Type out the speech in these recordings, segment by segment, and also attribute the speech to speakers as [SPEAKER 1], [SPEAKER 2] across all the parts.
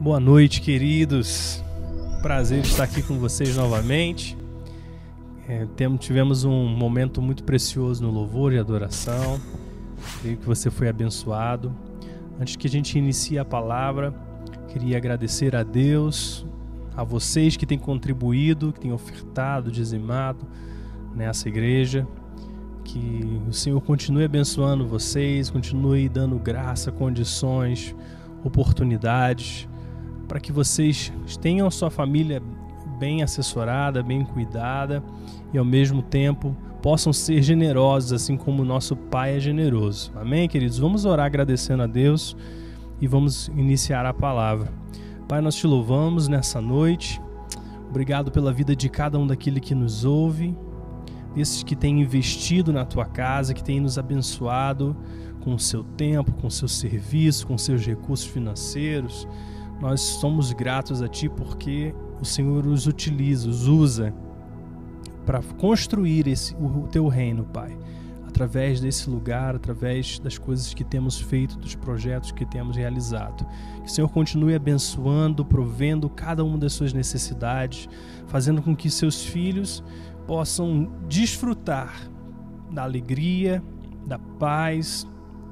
[SPEAKER 1] Boa noite, queridos. Prazer estar aqui com vocês novamente. Tivemos um momento muito precioso no louvor e adoração. Creio que você foi abençoado. Antes que a gente inicie a palavra, queria agradecer a Deus, a vocês que têm contribuído, que têm ofertado, dizimado nessa igreja. Que o Senhor continue abençoando vocês, continue dando graça, condições, oportunidades, para que vocês tenham a sua família bem assessorada, bem cuidada e ao mesmo tempo possam ser generosos, assim como o nosso Pai é generoso. Amém, queridos? Vamos orar agradecendo a Deus e vamos iniciar a palavra. Pai, nós te louvamos nessa noite. Obrigado pela vida de cada um daquele que nos ouve, desses que têm investido na tua casa, que têm nos abençoado com o seu tempo, com o seu serviço, com seus recursos financeiros. Nós somos gratos a Ti porque o Senhor os utiliza, os usa para construir o Teu reino, Pai. Através desse lugar, através das coisas que temos feito, dos projetos que temos realizado. Que o Senhor continue abençoando, provendo cada uma das suas necessidades, fazendo com que seus filhos possam desfrutar da alegria, da paz,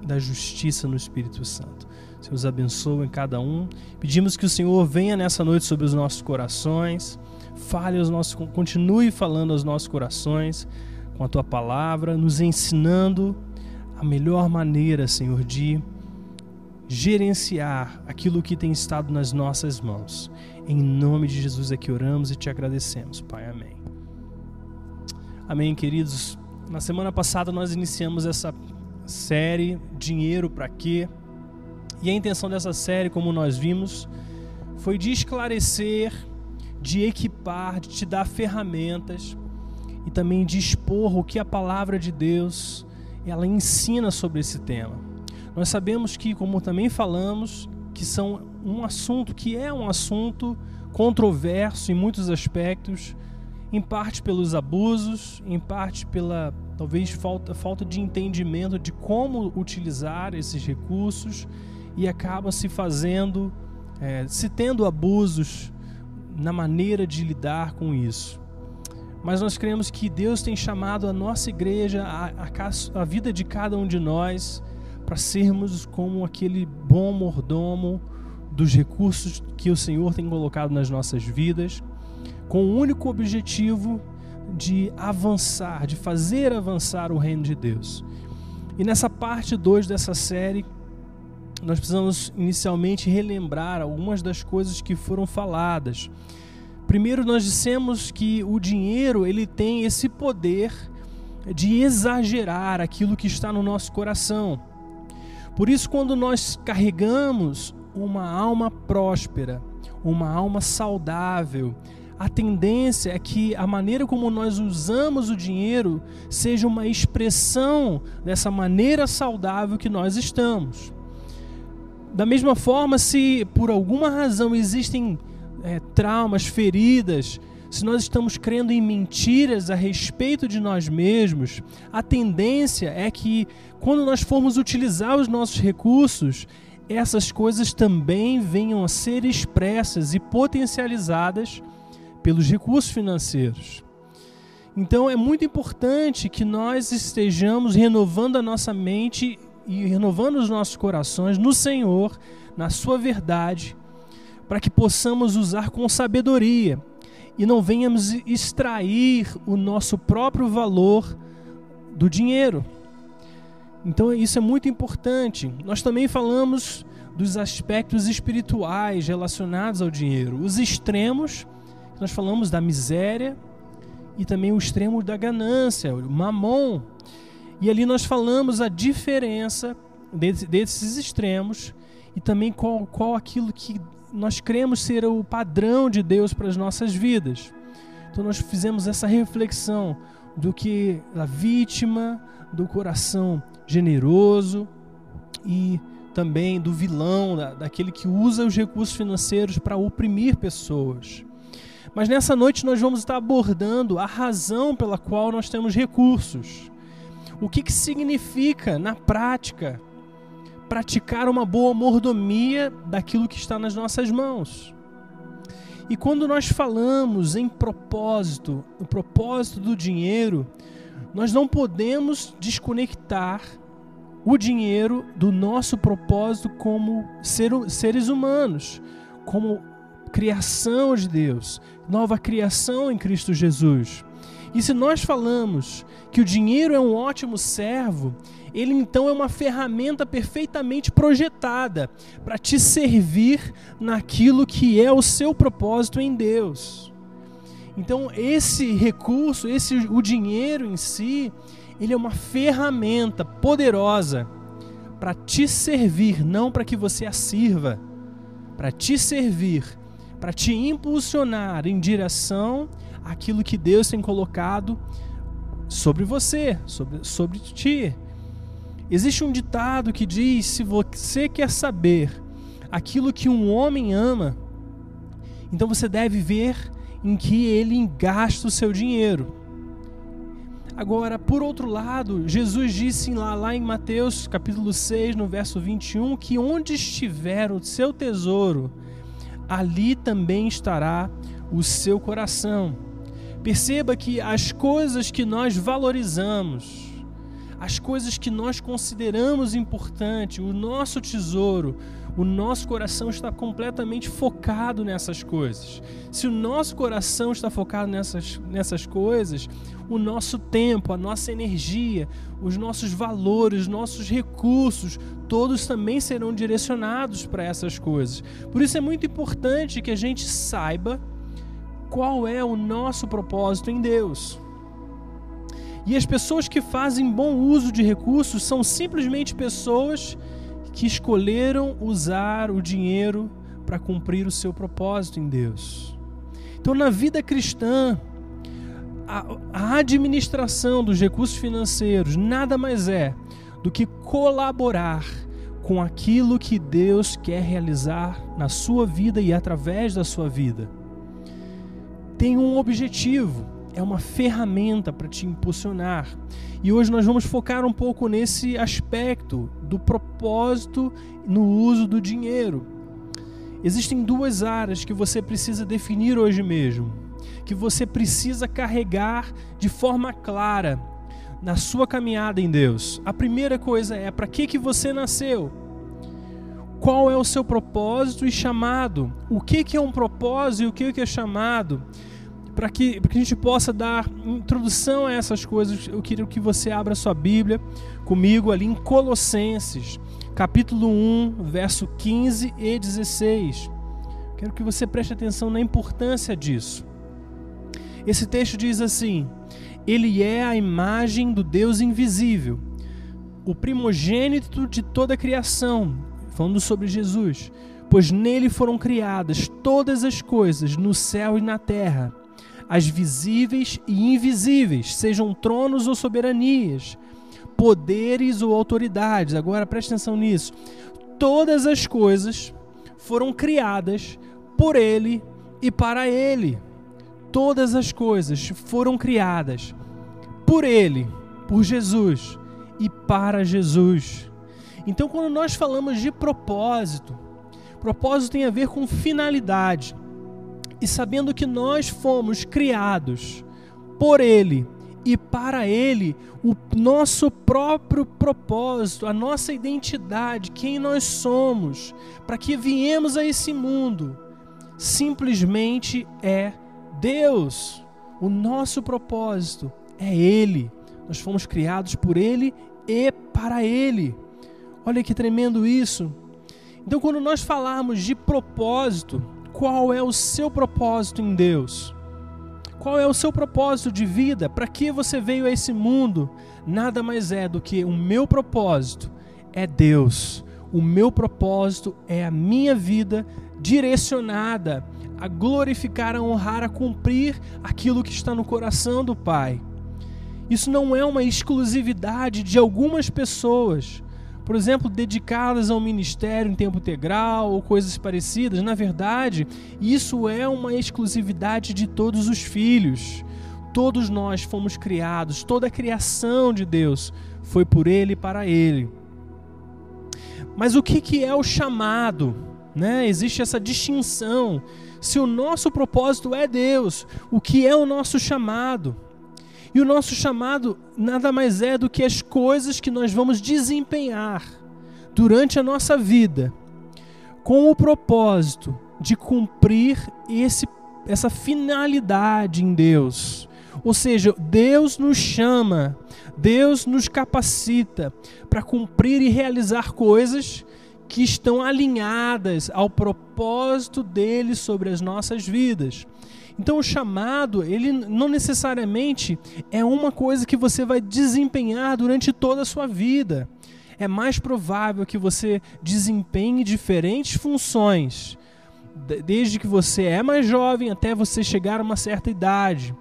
[SPEAKER 1] da justiça no Espírito Santo. Senhor os abençoe em cada um. Pedimos que o Senhor venha nessa noite sobre os nossos corações, continue falando aos nossos corações com a Tua palavra, nos ensinando a melhor maneira, Senhor, de gerenciar aquilo que tem estado nas nossas mãos. Em nome de Jesus é que oramos e Te agradecemos, Pai. Amém. Amém, queridos. Na semana passada nós iniciamos essa série Dinheiro para quê? E a intenção dessa série, como nós vimos, foi de esclarecer, de equipar, de te dar ferramentas e também de expor o que a palavra de Deus ela ensina sobre esse tema. Nós sabemos que, como também falamos, que são um assunto que é um assunto controverso em muitos aspectos, em parte pelos abusos, em parte pela talvez falta de entendimento de como utilizar esses recursos, e acaba se tendo abusos na maneira de lidar com isso. Mas nós cremos que Deus tem chamado a nossa igreja, a vida de cada um de nós, para sermos como aquele bom mordomo dos recursos que o Senhor tem colocado nas nossas vidas, com o único objetivo de avançar, de fazer avançar o reino de Deus. E nessa parte 2 dessa série, nós precisamos inicialmente relembrar algumas das coisas que foram faladas. Primeiro, nós dissemos que o dinheiro ele tem esse poder de exagerar aquilo que está no nosso coração. Por isso, quando nós carregamos uma alma próspera, uma alma saudável, a tendência é que a maneira como nós usamos o dinheiro seja uma expressão dessa maneira saudável que nós estamos. Da mesma forma, se por alguma razão existem traumas, feridas, se nós estamos crendo em mentiras a respeito de nós mesmos, a tendência é que quando nós formos utilizar os nossos recursos, essas coisas também venham a ser expressas e potencializadas pelos recursos financeiros. Então é muito importante que nós estejamos renovando a nossa mente e renovando os nossos corações no Senhor, na sua verdade, para que possamos usar com sabedoria e não venhamos extrair o nosso próprio valor do dinheiro. Então isso é muito importante. Nós também falamos dos aspectos espirituais relacionados ao dinheiro, os extremos. Nós falamos da miséria e também o extremo da ganância, o mamon. E ali nós falamos a diferença desses extremos e também qual aquilo que nós cremos ser o padrão de Deus para as nossas vidas. Então nós fizemos essa reflexão do que a vítima, do coração generoso e também do vilão, daquele que usa os recursos financeiros para oprimir pessoas. Mas nessa noite nós vamos estar abordando a razão pela qual nós temos recursos. O que significa, na prática, praticar uma boa mordomia daquilo que está nas nossas mãos. E quando nós falamos em propósito, o propósito do dinheiro, nós não podemos desconectar o dinheiro do nosso propósito como seres humanos, como criação de Deus, nova criação em Cristo Jesus. E se nós falamos que o dinheiro é um ótimo servo, ele então é uma ferramenta perfeitamente projetada para te servir naquilo que é o seu propósito em Deus. Então esse recurso, o dinheiro em si, ele é uma ferramenta poderosa para te servir, não para que você a sirva, para te servir, para te impulsionar em direção àquilo que Deus tem colocado sobre você, sobre ti. Existe um ditado que diz: se você quer saber aquilo que um homem ama, então você deve ver em que ele gasta o seu dinheiro. Agora, por outro lado, Jesus disse lá em Mateus capítulo 6, no verso 21, que onde estiver o seu tesouro, ali também estará o seu coração. Perceba que as coisas que nós valorizamos, as coisas que nós consideramos importantes, o nosso tesouro, o nosso coração está completamente focado nessas coisas. Se o nosso coração está focado nessas coisas, o nosso tempo, a nossa energia, os nossos valores, os nossos recursos, todos também serão direcionados para essas coisas. Por isso é muito importante que a gente saiba qual é o nosso propósito em Deus. E as pessoas que fazem bom uso de recursos são simplesmente pessoas que escolheram usar o dinheiro para cumprir o seu propósito em Deus. Então, na vida cristã, a administração dos recursos financeiros nada mais é do que colaborar com aquilo que Deus quer realizar na sua vida e através da sua vida. Tem um objetivo, é uma ferramenta para te impulsionar. E hoje nós vamos focar um pouco nesse aspecto do propósito no uso do dinheiro. Existem duas áreas que você precisa definir hoje mesmo, que você precisa carregar de forma clara na sua caminhada em Deus. A primeira coisa é: para que você nasceu? Qual é o seu propósito e chamado? O que é um propósito e o que é chamado? Para que a gente possa dar introdução a essas coisas, eu quero que você abra sua Bíblia comigo ali em Colossenses, capítulo 1, verso 15 e 16. Quero que você preste atenção na importância disso. Esse texto diz assim: Ele é a imagem do Deus invisível, o primogênito de toda a criação, falando sobre Jesus, pois nele foram criadas todas as coisas no céu e na terra, as visíveis e invisíveis, sejam tronos ou soberanias, poderes ou autoridades. Agora preste atenção nisso. Todas as coisas foram criadas por Ele e para Ele. Todas as coisas foram criadas por Ele, por Jesus e para Jesus. Então, quando nós falamos de propósito tem a ver com finalidade. E sabendo que nós fomos criados por Ele e para Ele, o nosso próprio propósito, a nossa identidade, quem nós somos, para que viemos a esse mundo, simplesmente é Deus. O nosso propósito é Ele. Nós fomos criados por Ele e para Ele. Olha que tremendo isso. Então, quando nós falarmos de propósito, qual é o seu propósito em Deus? Qual é o seu propósito de vida? Para que você veio a esse mundo? Nada mais é do que o meu propósito é Deus. O meu propósito é a minha vida direcionada a glorificar, a honrar, a cumprir aquilo que está no coração do Pai. Isso não é uma exclusividade de algumas pessoas, por exemplo, dedicadas ao ministério em tempo integral ou coisas parecidas. Na verdade, isso é uma exclusividade de todos os filhos. Todos nós fomos criados, toda a criação de Deus foi por Ele e para Ele. Mas o que é o chamado? Né? Existe essa distinção. Se o nosso propósito é Deus, o que é o nosso chamado? E o nosso chamado nada mais é do que as coisas que nós vamos desempenhar durante a nossa vida, com o propósito de cumprir essa finalidade em Deus. Ou seja, Deus nos chama, Deus nos capacita para cumprir e realizar coisas que estão alinhadas ao propósito dele sobre as nossas vidas. Então o chamado, ele não necessariamente é uma coisa que você vai desempenhar durante toda a sua vida. É mais provável que você desempenhe diferentes funções, desde que você é mais jovem até você chegar a uma certa idade.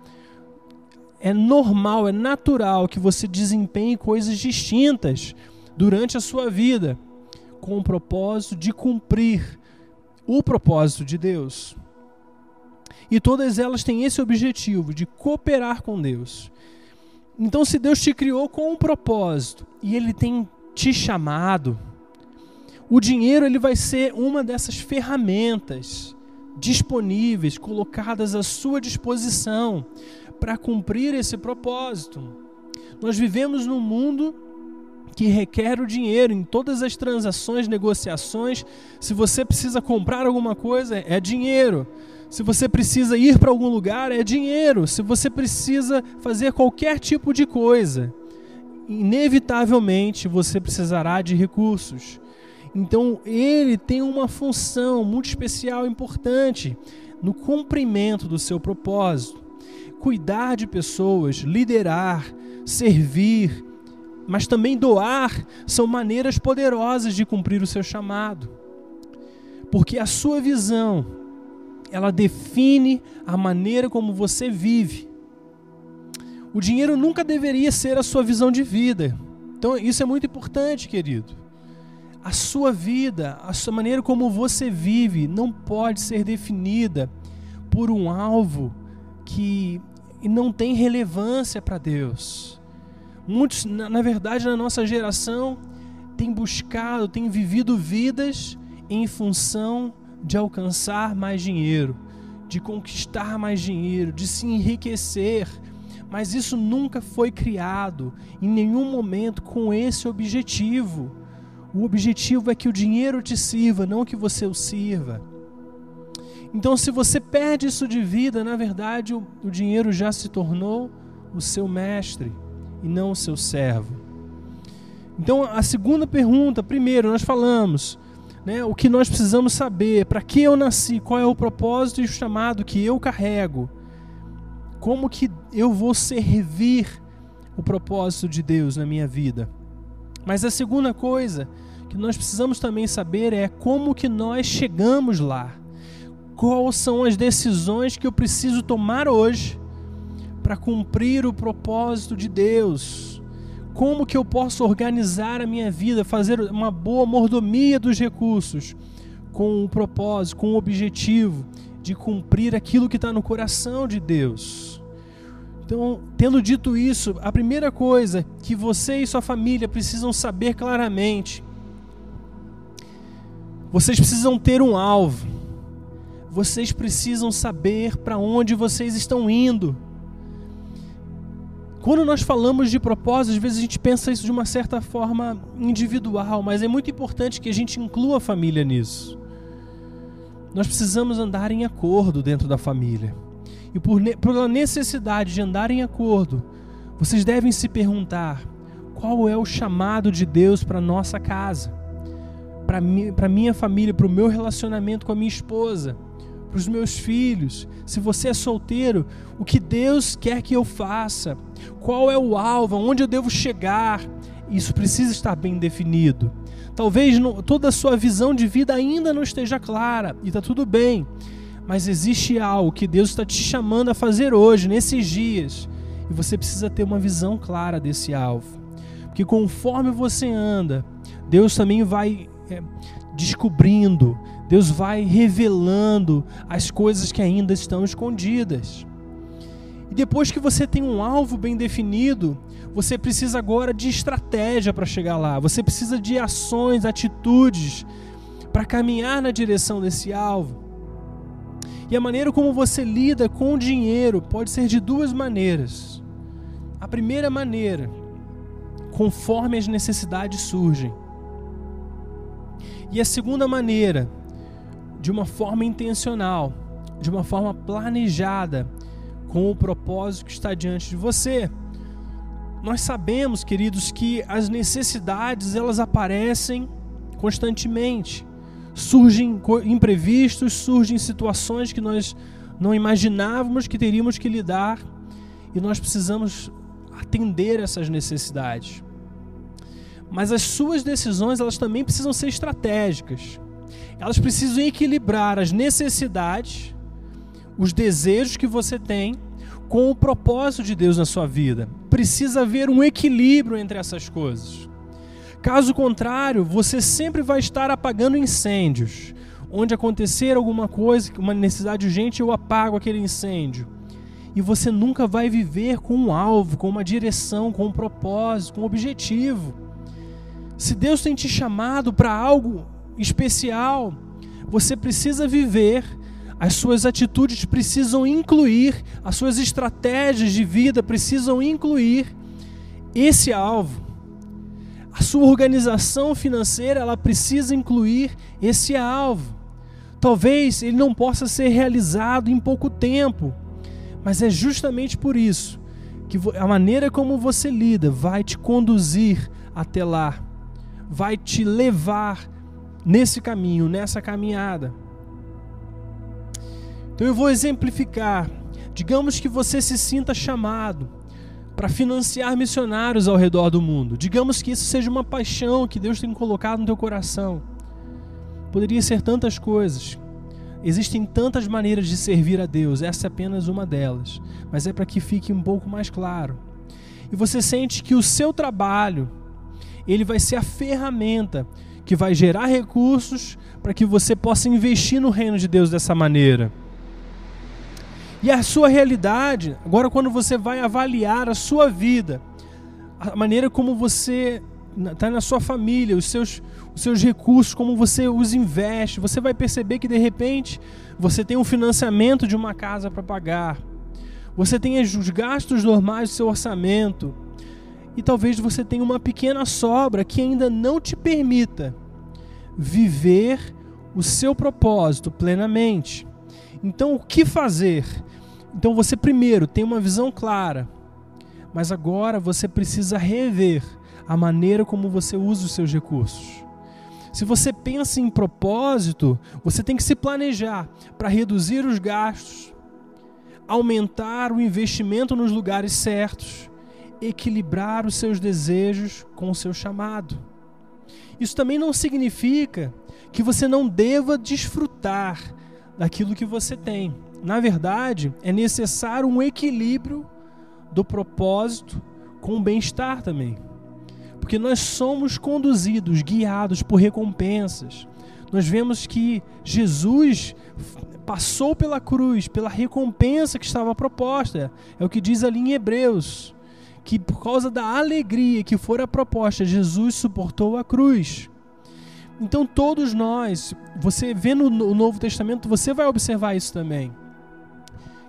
[SPEAKER 1] É normal, é natural que você desempenhe coisas distintas durante a sua vida, com o propósito de cumprir o propósito de Deus. E todas elas têm esse objetivo de cooperar com Deus. Então, se Deus te criou com um propósito e Ele tem te chamado, o dinheiro ele vai ser uma dessas ferramentas disponíveis, colocadas à sua disposição para cumprir esse propósito. Nós vivemos num mundo que requer o dinheiro em todas as transações, negociações. Se você precisa comprar alguma coisa, é dinheiro. Se você precisa ir para algum lugar, é dinheiro. Se você precisa fazer qualquer tipo de coisa, inevitavelmente você precisará de recursos. Então ele tem uma função muito especial e importante no cumprimento do seu propósito. Cuidar de pessoas, liderar, servir, mas também doar são maneiras poderosas de cumprir o seu chamado. Porque a sua visão, ela define a maneira como você vive. O dinheiro nunca deveria ser a sua visão de vida. Então isso é muito importante, querido. A sua vida, a sua maneira como você vive não pode ser definida por um alvo que não tem relevância para Deus. Muitos, na verdade, na nossa geração, têm buscado, têm vivido vidas em função de alcançar mais dinheiro, de conquistar mais dinheiro, de se enriquecer. Mas isso nunca foi criado, em nenhum momento, com esse objetivo. O objetivo é que o dinheiro te sirva, não que você o sirva. Então, se você perde isso de vida, na verdade, o dinheiro já se tornou o seu mestre e não o seu servo. Então, a segunda pergunta, primeiro, nós falamos, né, o que nós precisamos saber, para que eu nasci, qual é o propósito e o chamado que eu carrego, como que eu vou servir o propósito de Deus na minha vida. Mas a segunda coisa que nós precisamos também saber é como que nós chegamos lá. Quais são as decisões que eu preciso tomar hoje para cumprir o propósito de Deus? Como que eu posso organizar a minha vida, fazer uma boa mordomia dos recursos com o propósito, com o objetivo de cumprir aquilo que está no coração de Deus? Então, tendo dito isso, a primeira coisa que você e sua família precisam saber claramente: vocês precisam ter um alvo. Vocês precisam saber para onde vocês estão indo. Quando nós falamos de propósito, às vezes a gente pensa isso de uma certa forma individual, mas é muito importante que a gente inclua a família nisso. Nós precisamos andar em acordo dentro da família. E por necessidade de andar em acordo, vocês devem se perguntar: qual é o chamado de Deus para a nossa casa? Para a minha família, para o meu relacionamento com a minha esposa, para os meus filhos. Se você é solteiro, o que Deus quer que eu faça? Qual é o alvo? Aonde eu devo chegar? Isso precisa estar bem definido. Talvez toda a sua visão de vida ainda não esteja clara, e está tudo bem. Mas existe algo que Deus está te chamando a fazer hoje, nesses dias. E você precisa ter uma visão clara desse alvo. Porque conforme você anda, Deus também vai descobrindo, Deus vai revelando as coisas que ainda estão escondidas. E depois que você tem um alvo bem definido, você precisa agora de estratégia para chegar lá. Você precisa de ações, atitudes para caminhar na direção desse alvo. E a maneira como você lida com o dinheiro pode ser de duas maneiras. A primeira maneira, conforme as necessidades surgem. E a segunda maneira, de uma forma intencional, de uma forma planejada, com o propósito que está diante de você. Nós sabemos, queridos, que as necessidades, elas aparecem constantemente. Surgem imprevistos, surgem situações que nós não imaginávamos que teríamos que lidar, e nós precisamos atender essas necessidades. Mas as suas decisões, elas também precisam ser estratégicas. Elas precisam equilibrar as necessidades, os desejos que você tem, com o propósito de Deus na sua vida. Precisa haver um equilíbrio entre essas coisas. Caso contrário, você sempre vai estar apagando incêndios. Onde acontecer alguma coisa, uma necessidade urgente, eu apago aquele incêndio. E você nunca vai viver com um alvo, com uma direção, com um propósito, com um objetivo. Se Deus tem te chamado para algo especial, você precisa viver, as suas atitudes precisam incluir, as suas estratégias de vida precisam incluir esse alvo. A sua organização financeira, ela precisa incluir esse alvo. Talvez ele não possa ser realizado em pouco tempo, mas é justamente por isso que a maneira como você lida vai te conduzir até lá, vai te levar nesse caminho, nessa caminhada. Então eu vou exemplificar. Digamos que você se sinta chamado para financiar missionários ao redor do mundo. Digamos que isso seja uma paixão que Deus tem colocado no teu coração. Poderia ser tantas coisas. Existem tantas maneiras de servir a Deus. Essa é apenas uma delas. Mas é para que fique um pouco mais claro. E você sente que o seu trabalho, ele vai ser a ferramenta que vai gerar recursos para que você possa investir no reino de Deus dessa maneira. E a sua realidade, agora quando você vai avaliar a sua vida, a maneira como você está na sua família, os seus recursos, como você os investe, você vai perceber que de repente você tem um financiamento de uma casa para pagar, você tem os gastos normais do seu orçamento, e talvez você tenha uma pequena sobra que ainda não te permita viver o seu propósito plenamente. Então, o que fazer? Então, você primeiro tem uma visão clara, mas agora você precisa rever a maneira como você usa os seus recursos. Se você pensa em propósito, você tem que se planejar para reduzir os gastos, aumentar o investimento nos lugares certos, equilibrar os seus desejos com o seu chamado. Isso também não significa que você não deva desfrutar daquilo que você tem. Na verdade, é necessário um equilíbrio do propósito com o bem-estar também. Porque nós somos conduzidos, guiados por recompensas. Nós vemos que Jesus passou pela cruz, pela recompensa que estava proposta. É o que diz ali em Hebreus, que por causa da alegria que fora proposta, Jesus suportou a cruz. Então todos nós, você vê no Novo Testamento, você vai observar isso também,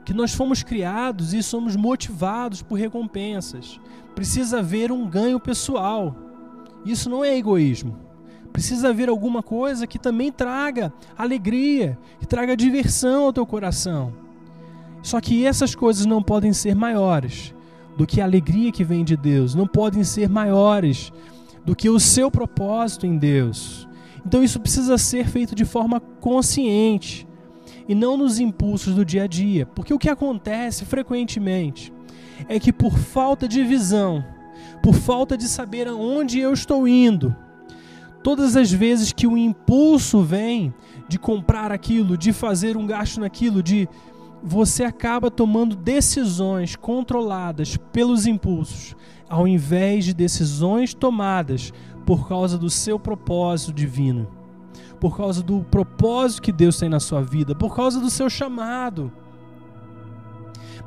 [SPEAKER 1] que nós fomos criados e somos motivados por recompensas. Precisa haver um ganho pessoal. Isso não é egoísmo. Precisa haver alguma coisa que também traga alegria, que traga diversão ao teu coração. Só que essas coisas não podem ser maiores do que a alegria que vem de Deus, não podem ser maiores do que o seu propósito em Deus. Então isso precisa ser feito de forma consciente e não nos impulsos do dia a dia, porque o que acontece frequentemente é que por falta de visão, por falta de saber aonde eu estou indo, todas as vezes que o impulso vem de comprar aquilo, de fazer um gasto naquilo, você acaba tomando decisões controladas pelos impulsos, ao invés de decisões tomadas por causa do seu propósito divino, por causa do propósito que Deus tem na sua vida, por causa do seu chamado.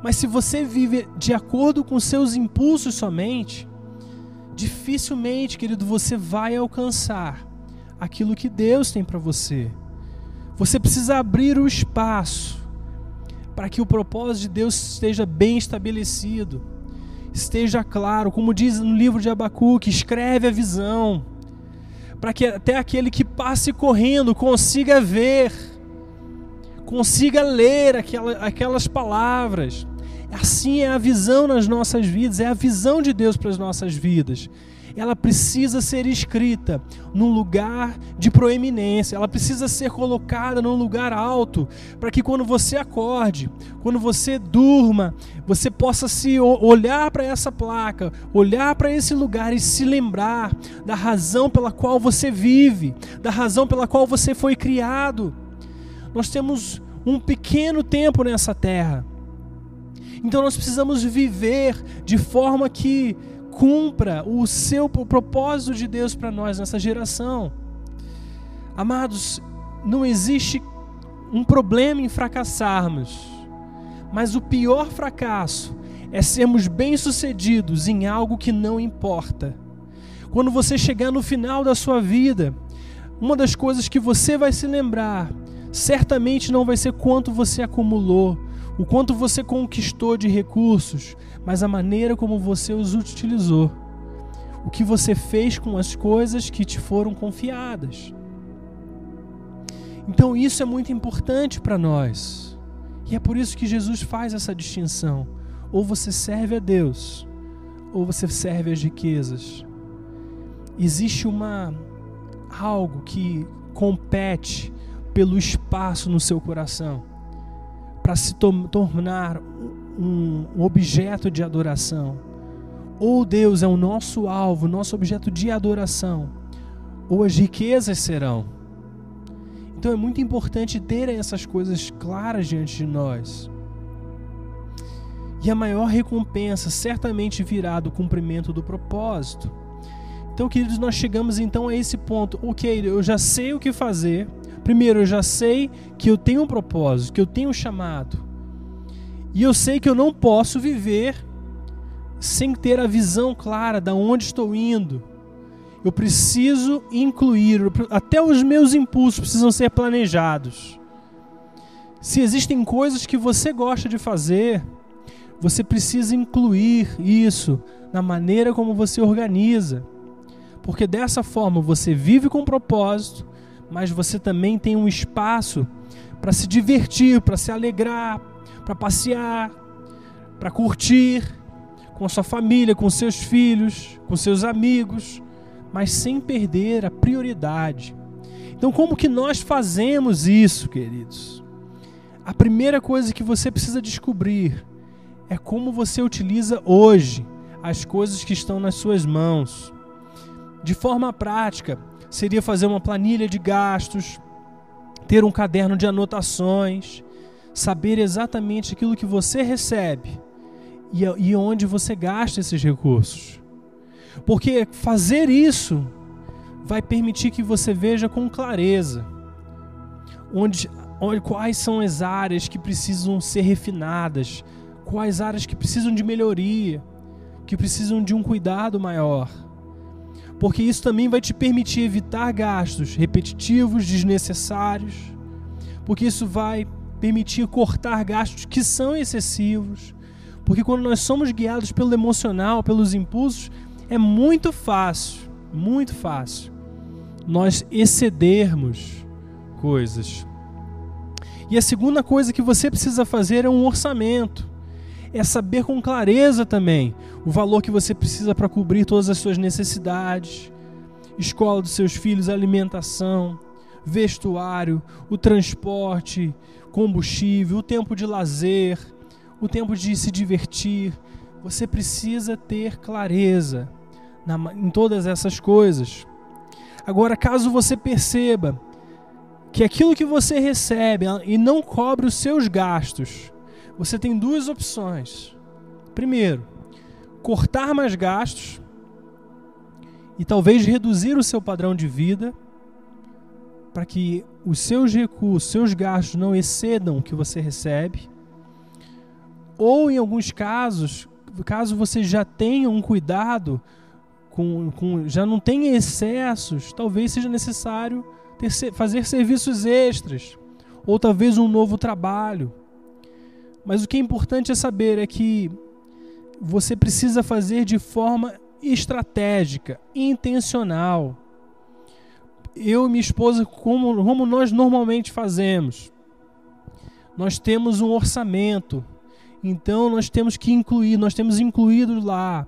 [SPEAKER 1] Mas se você vive de acordo com seus impulsos somente, dificilmente, querido, você vai alcançar aquilo que Deus tem para você. Você precisa abrir o espaço para que o propósito de Deus esteja bem estabelecido, esteja claro, como diz no livro de Abacuque, escreve a visão, para que até aquele que passe correndo consiga ver, consiga ler aquelas palavras. Assim é a visão nas nossas vidas, é a visão de Deus para as nossas vidas. Ela precisa ser escrita num lugar de proeminência, ela precisa ser colocada num lugar alto, para que quando você acorde, quando você durma, você possa se olhar para essa placa, olhar para esse lugar e se lembrar da razão pela qual você vive, da razão pela qual você foi criado. Nós temos um pequeno tempo nessa terra, então nós precisamos viver de forma que cumpra o propósito de Deus para nós nessa geração. Amados, não existe um problema em fracassarmos, mas o pior fracasso é sermos bem-sucedidos em algo que não importa. Quando você chegar no final da sua vida, uma das coisas que você vai se lembrar certamente não vai ser quanto você acumulou, o quanto você conquistou de recursos, mas a maneira como você os utilizou, o que você fez com as coisas que te foram confiadas. Então isso é muito importante para nós, e é por isso que Jesus faz essa distinção: ou você serve a Deus, ou você serve as riquezas. Existe algo que compete pelo espaço no seu coração, para se tornar um objeto de adoração. Ou Deus é o nosso alvo, nosso objeto de adoração, ou as riquezas serão. Então é muito importante ter essas coisas claras diante de nós. E a maior recompensa certamente virá do cumprimento do propósito. Então, queridos, nós chegamos então a esse ponto. Ok, eu já sei o que fazer. Primeiro, eu já sei que eu tenho um propósito, que eu tenho um chamado. E eu sei que eu não posso viver sem ter a visão clara de onde estou indo. Eu preciso incluir, até os meus impulsos precisam ser planejados. Se existem coisas que você gosta de fazer, você precisa incluir isso na maneira como você organiza. Porque dessa forma você vive com propósito, mas você também tem um espaço para se divertir, para se alegrar, para passear, para curtir com a sua família, com seus filhos, com seus amigos, mas sem perder a prioridade. Então, como que nós fazemos isso, queridos? A primeira coisa que você precisa descobrir é como você utiliza hoje as coisas que estão nas suas mãos. De forma prática, seria fazer uma planilha de gastos, ter um caderno de anotações, saber exatamente aquilo que você recebe e onde você gasta esses recursos. Porque fazer isso vai permitir que você veja com clareza quais são as áreas que precisam ser refinadas, quais áreas que precisam de melhoria, que precisam de um cuidado maior. Porque isso também vai te permitir evitar gastos repetitivos, desnecessários, porque isso vai permitir cortar gastos que são excessivos, porque quando nós somos guiados pelo emocional, pelos impulsos, é muito fácil nós excedermos coisas. E a segunda coisa que você precisa fazer é um orçamento. É saber com clareza também o valor que você precisa para cobrir todas as suas necessidades, escola dos seus filhos, alimentação, vestuário, o transporte, combustível, o tempo de lazer, o tempo de se divertir. Você precisa ter clareza em todas essas coisas. Agora, caso você perceba que aquilo que você recebe e não cobre os seus gastos, você tem duas opções. Primeiro, cortar mais gastos e talvez reduzir o seu padrão de vida para que os seus recursos, seus gastos não excedam o que você recebe. ou em alguns casos, caso você já tenha um cuidado, já não tenha excessos, talvez seja necessário fazer serviços extras, ou talvez um novo trabalho. Mas o que é importante é saber é que você precisa fazer de forma estratégica, intencional. Eu e minha esposa, como nós normalmente fazemos, nós temos um orçamento, então nós temos incluído lá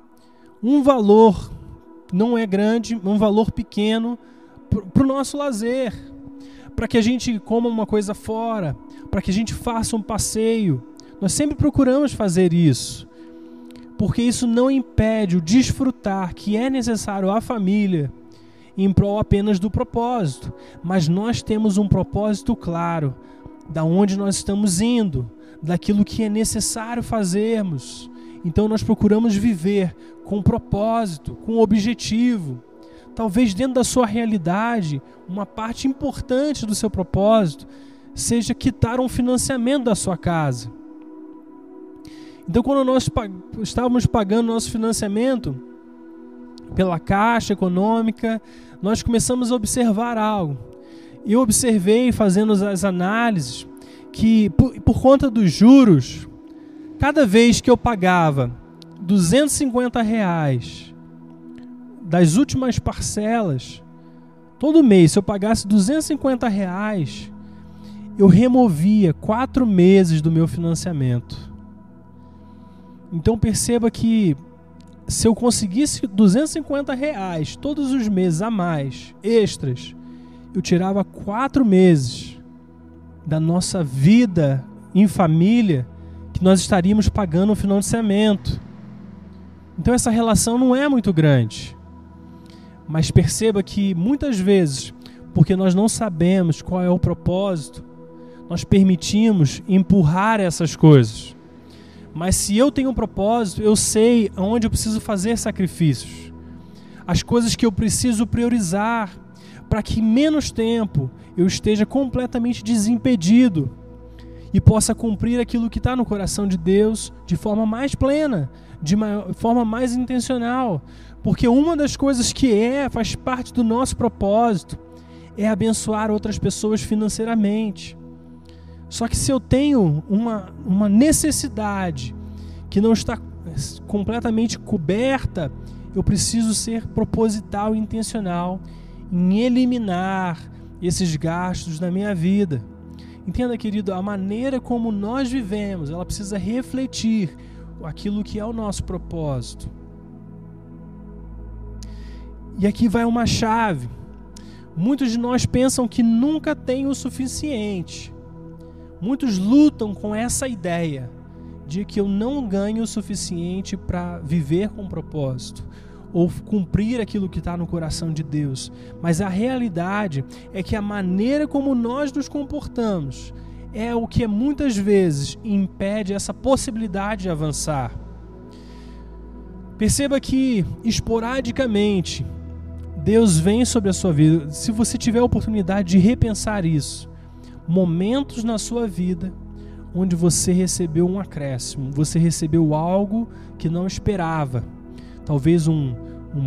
[SPEAKER 1] um valor, não é grande, um valor pequeno para o nosso lazer, para que a gente coma uma coisa fora, para que a gente faça um passeio. Nós sempre procuramos fazer isso, porque isso não impede o desfrutar que é necessário à família em prol apenas do propósito, mas nós temos um propósito claro, da onde nós estamos indo, daquilo que é necessário fazermos. Então nós procuramos viver com propósito, com objetivo. Talvez dentro da sua realidade, uma parte importante do seu propósito seja quitar um financiamento da sua casa. Então, quando nós estávamos pagando nosso financiamento pela Caixa Econômica, nós começamos a observar algo. Eu observei, fazendo as análises, que por conta dos juros, cada vez que eu pagava R$250 das últimas parcelas, todo mês, se eu pagasse R$250, eu removia 4 meses do meu financiamento. Então perceba que se eu conseguisse R$250 todos os meses a mais, extras, eu tirava 4 meses da nossa vida em família que nós estaríamos pagando o financiamento. Então essa relação não é muito grande. Mas perceba que muitas vezes, porque nós não sabemos qual é o propósito, nós permitimos empurrar essas coisas. Mas se eu tenho um propósito, eu sei aonde eu preciso fazer sacrifícios. As coisas que eu preciso priorizar, para que em menos tempo eu esteja completamente desimpedido e possa cumprir aquilo que está no coração de Deus de forma mais plena, de forma mais intencional. Porque uma das coisas que faz parte do nosso propósito é abençoar outras pessoas financeiramente. Só que se eu tenho uma necessidade que não está completamente coberta, eu preciso ser proposital e intencional em eliminar esses gastos da minha vida. Entenda, querido, a maneira como nós vivemos, ela precisa refletir aquilo que é o nosso propósito. E aqui vai uma chave. Muitos de nós pensam que nunca tem o suficiente. Muitos lutam com essa ideia de que eu não ganho o suficiente para viver com propósito ou cumprir aquilo que está no coração de Deus. Mas a realidade é que a maneira como nós nos comportamos é o que muitas vezes impede essa possibilidade de avançar. Perceba que, esporadicamente, Deus vem sobre a sua vida. Se você tiver a oportunidade de repensar isso, momentos na sua vida onde você recebeu um acréscimo, você recebeu algo que não esperava, talvez um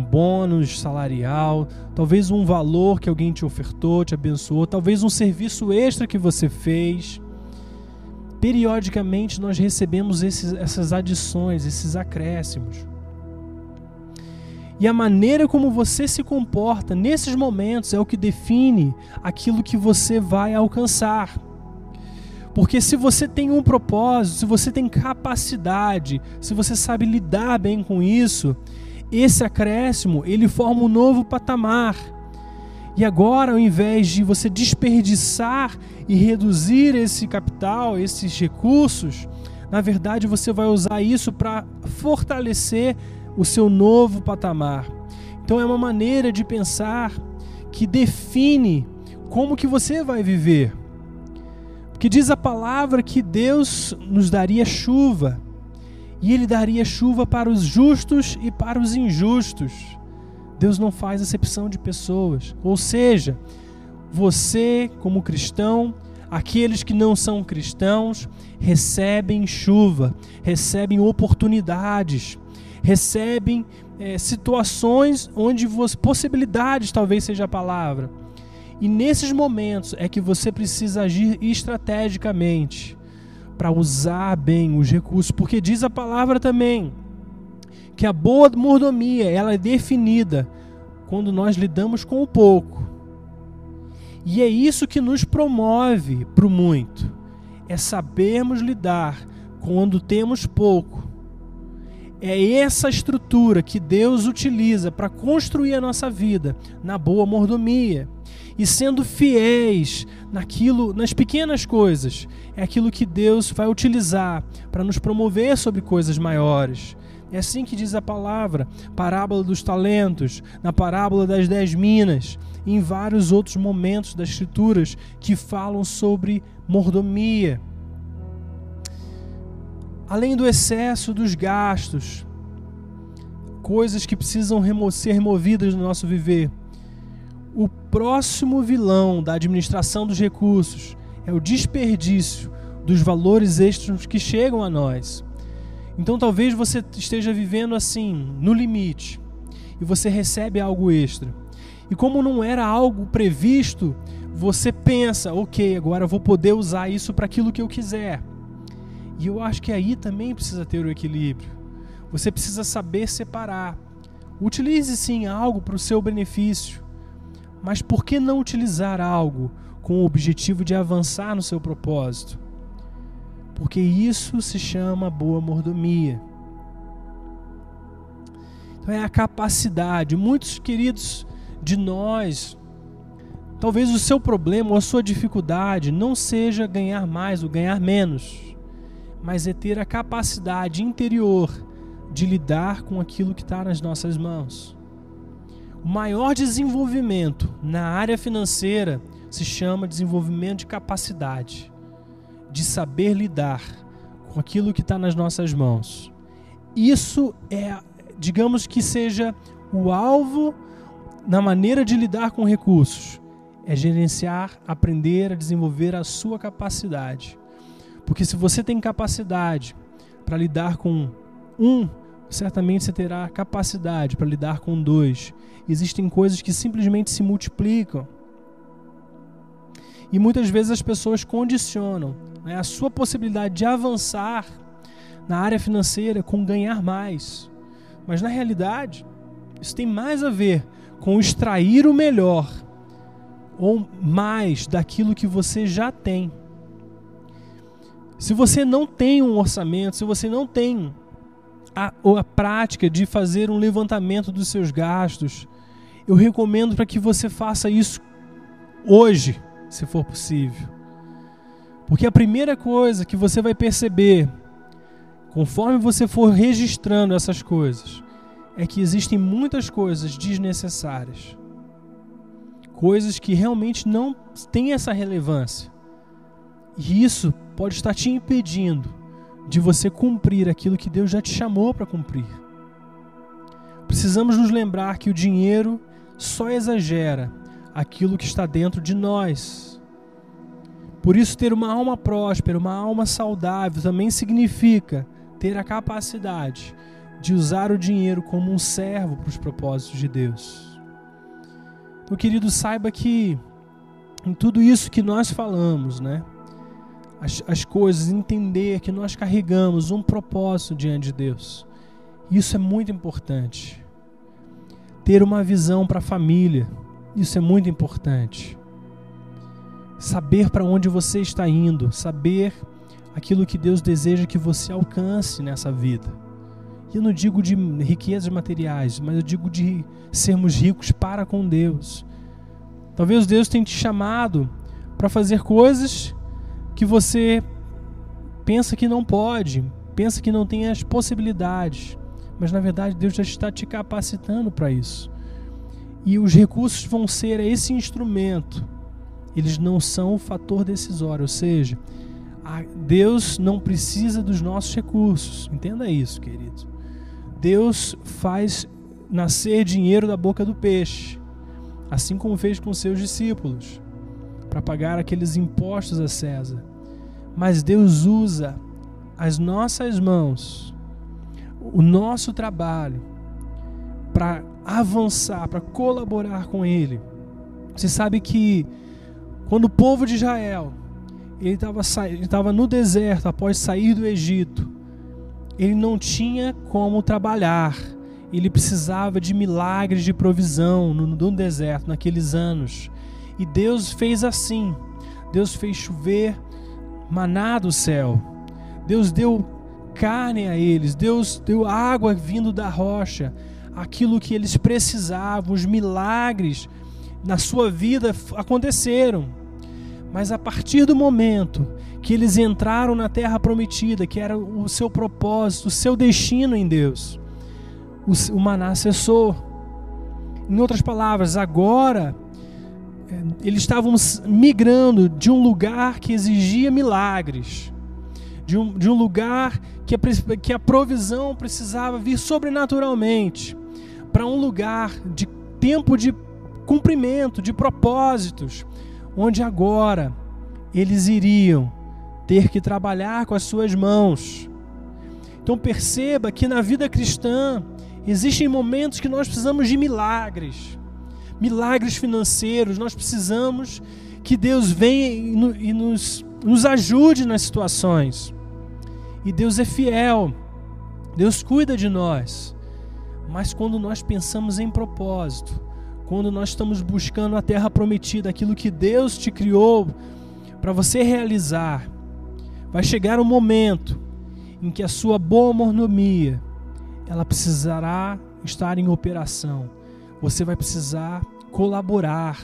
[SPEAKER 1] bônus salarial, talvez um valor que alguém te ofertou, te abençoou, talvez um serviço extra que você fez. Periodicamente nós recebemos essas adições, esses acréscimos. E a maneira como você se comporta nesses momentos é o que define aquilo que você vai alcançar. Porque se você tem um propósito, se você tem capacidade, se você sabe lidar bem com isso, esse acréscimo, ele forma um novo patamar. E agora, ao invés de você desperdiçar e reduzir esse capital, esses recursos, na verdade você vai usar isso para fortalecer o seu novo patamar. Então é uma maneira de pensar que define como que você vai viver. Porque diz a palavra que Deus nos daria chuva, e Ele daria chuva para os justos e para os injustos. Deus não faz acepção de pessoas. Ou seja, você, como cristão, Aqueles que não são cristãos recebem chuva, recebem oportunidades, recebem situações onde possibilidades, talvez seja a palavra. E nesses momentos é que você precisa agir estrategicamente para usar bem os recursos, porque diz a palavra também que a boa mordomia, ela é definida quando nós lidamos com o pouco. E é isso que nos promove para o muito. É sabermos lidar quando temos pouco. É essa estrutura que Deus utiliza para construir a nossa vida na boa mordomia. E sendo fiéis nas pequenas coisas, é aquilo que Deus vai utilizar para nos promover sobre coisas maiores. É assim que diz a palavra, parábola dos talentos, na parábola das 10 minas, e em vários outros momentos das Escrituras que falam sobre mordomia. Além do excesso dos gastos, coisas que precisam ser removidas do nosso viver, o próximo vilão da administração dos recursos é o desperdício dos valores extras que chegam a nós. Então talvez você esteja vivendo assim, no limite, e você recebe algo extra. E como não era algo previsto, você pensa, ok, agora eu vou poder usar isso para aquilo que eu quiser. E eu acho que aí também precisa ter o equilíbrio. Você precisa saber separar. Utilize sim algo para o seu benefício, mas por que não utilizar algo com o objetivo de avançar no seu propósito? Porque isso se chama boa mordomia. Então é a capacidade. Muitos queridos de nós, talvez o seu problema ou a sua dificuldade não seja ganhar mais ou ganhar menos, mas é ter a capacidade interior de lidar com aquilo que está nas nossas mãos. O maior desenvolvimento na área financeira se chama desenvolvimento de capacidade, de saber lidar com aquilo que está nas nossas mãos. Isso é, digamos que seja o alvo na maneira de lidar com recursos, é gerenciar, aprender a desenvolver a sua capacidade. Porque se você tem capacidade para lidar com certamente você terá capacidade para lidar com 2. Existem coisas que simplesmente se multiplicam. E muitas vezes as pessoas condicionam, né, a sua possibilidade de avançar na área financeira com ganhar mais. Mas na realidade, isso tem mais a ver com extrair o melhor ou mais daquilo que você já tem. Se você não tem um orçamento, se você não tem a prática de fazer um levantamento dos seus gastos, eu recomendo para que você faça isso hoje, se for possível. Porque a primeira coisa que você vai perceber, conforme você for registrando essas coisas, é que existem muitas coisas desnecessárias. Coisas que realmente não têm essa relevância. E isso pode estar te impedindo de você cumprir aquilo que Deus já te chamou para cumprir. Precisamos nos lembrar que o dinheiro só exagera aquilo que está dentro de nós. Por isso, ter uma alma próspera, uma alma saudável, também significa ter a capacidade de usar o dinheiro como um servo para os propósitos de Deus. Então, querido, saiba que em tudo isso que nós falamos, né, as coisas, entender que nós carregamos um propósito diante de Deus. Isso é muito importante. Ter uma visão para a família, isso é muito importante. Saber para onde você está indo, saber aquilo que Deus deseja que você alcance nessa vida. E eu não digo de riquezas materiais, mas eu digo de sermos ricos para com Deus. Talvez Deus tenha te chamado para fazer coisas que você pensa que não pode, pensa que não tem as possibilidades, mas na verdade Deus já está te capacitando para isso. E os recursos vão ser esse instrumento, eles não são o fator decisório, ou seja, Deus não precisa dos nossos recursos, entenda isso, querido. Deus faz nascer dinheiro da boca do peixe, assim como fez com seus discípulos. para pagar aqueles impostos a César. Mas Deus usa as nossas mãos, o nosso trabalho, para avançar, para colaborar com Ele. Você sabe que quando o povo de Israel ele estava no deserto após sair do Egito, ele não tinha como trabalhar. Ele precisava de milagres de provisão no deserto, naqueles anos. E Deus fez assim. Deus fez chover maná do céu. Deus deu carne a eles. Deus deu água vindo da rocha. Aquilo que eles precisavam, os milagres na sua vida aconteceram. Mas a partir do momento que eles entraram na terra prometida, que era o seu propósito, o seu destino em Deus, o maná cessou. Em outras palavras, agora eles estavam migrando de um lugar que exigia milagres, de um lugar que a provisão precisava vir sobrenaturalmente, para um lugar de tempo de cumprimento, de propósitos, onde agora eles iriam ter que trabalhar com as suas mãos. Então perceba que na vida cristã existem momentos que nós precisamos de milagres financeiros. Nós precisamos que Deus venha e nos ajude nas situações. E Deus é fiel, Deus cuida de nós. Mas quando nós pensamos em propósito, quando nós estamos buscando a terra prometida, aquilo que Deus te criou para você realizar, vai chegar um momento em que a sua boa mordomia, ela precisará estar em operação. Você vai precisar colaborar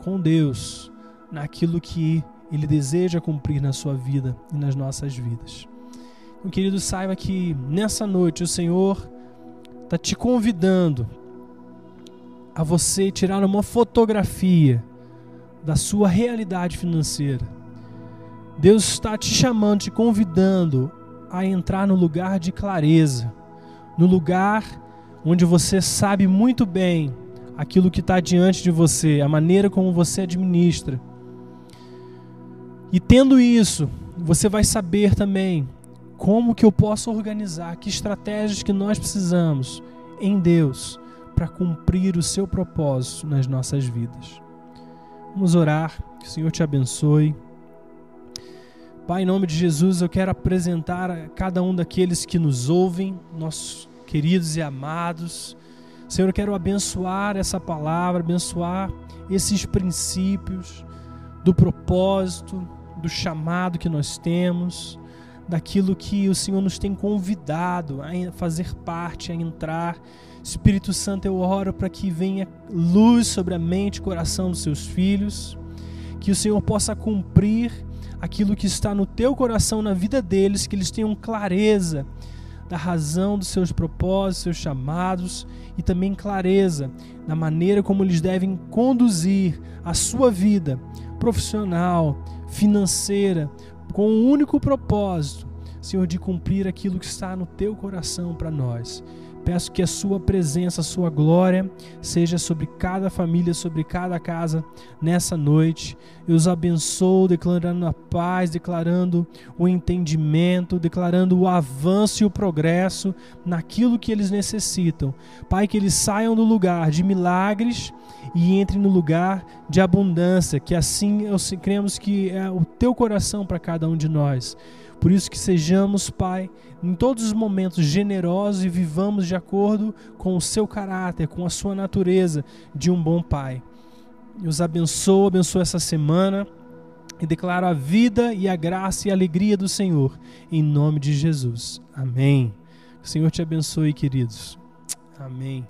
[SPEAKER 1] com Deus naquilo que Ele deseja cumprir na sua vida e nas nossas vidas. Então, querido, saiba que nessa noite o Senhor está te convidando a você tirar uma fotografia da sua realidade financeira. Deus está te chamando, te convidando a entrar no lugar de clareza, no lugar onde você sabe muito bem aquilo que está diante de você, a maneira como você administra. E tendo isso, você vai saber também como que eu posso organizar, que estratégias que nós precisamos em Deus para cumprir o seu propósito nas nossas vidas. Vamos orar, que o Senhor te abençoe. Pai, em nome de Jesus, eu quero apresentar a cada um daqueles que nos ouvem, nossos queridos e amados. Senhor, eu quero abençoar essa palavra, abençoar esses princípios do propósito, do chamado que nós temos, daquilo que o Senhor nos tem convidado a fazer parte, a entrar. Espírito Santo, eu oro para que venha luz sobre a mente e coração dos seus filhos, que o Senhor possa cumprir aquilo que está no teu coração, na vida deles, que eles tenham clareza da razão dos seus propósitos, seus chamados, e também clareza na maneira como eles devem conduzir a sua vida profissional, financeira, com um único propósito, Senhor, de cumprir aquilo que está no teu coração para nós. Peço que a sua presença, a sua glória seja sobre cada família, sobre cada casa nessa noite. Eu os abençoo, declarando a paz, declarando o entendimento, declarando o avanço e o progresso naquilo que eles necessitam. Pai, que eles saiam do lugar de milagres e entrem no lugar de abundância, que assim cremos que é o teu coração para cada um de nós. Por isso que sejamos, Pai, em todos os momentos generosos e vivamos de acordo com o seu caráter, com a sua natureza de um bom Pai. Eu os abençoo essa semana e declaro a vida e a graça e a alegria do Senhor, em nome de Jesus. Amém. O Senhor te abençoe, queridos. Amém.